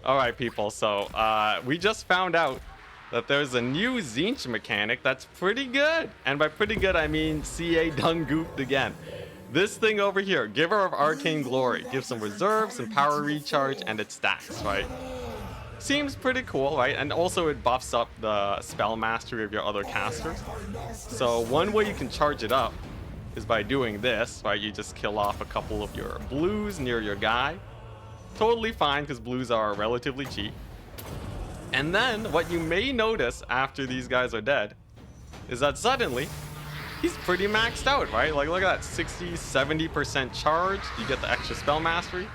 All right, people. So we just found out that there's a new Zinch mechanic that's pretty good. And by pretty good, I mean CA done goofed again. This thing over here, Giver of Arcane Glory, gives some reserves and power recharge, and it stacks, right? Seems pretty cool, right? And also it buffs up the spell mastery of your other casters. So one way you can charge it up is by doing this, right? You just kill off a couple of your blues near your guy. Totally fine because blues are relatively cheap. And then what you may notice after these guys are dead is that suddenly he's pretty maxed out, right? Like look at that 60-70% charge. You get the extra spell mastery.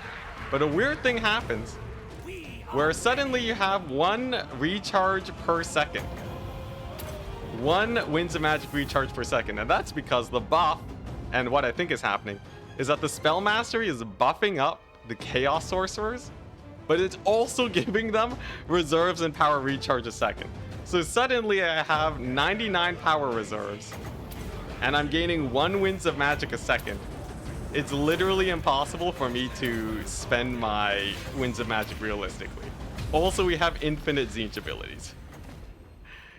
But a weird thing happens where suddenly you have one recharge per second. One Winds of Magic recharge per second. And that's because the buff, and what I think is happening, is that the spell mastery is buffing up the Chaos Sorcerers, but it's also giving them reserves and power recharge a second. So suddenly I have 99 power reserves, and I'm gaining 1 Winds of Magic a second. It's literally impossible for me to spend my Winds of Magic realistically. Also, we have infinite Zinch abilities.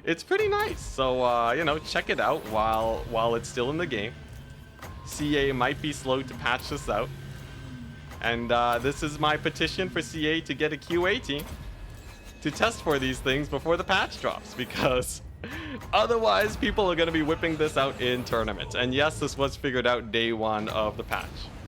It's pretty nice. So, you know, check it out while it's still in the game. CA might be slow to patch this out. And this is my petition for CA to get a QA team to test for these things before the patch drops, because otherwise people are going to be whipping this out in tournaments. And yes, this was figured out day 1 of the patch.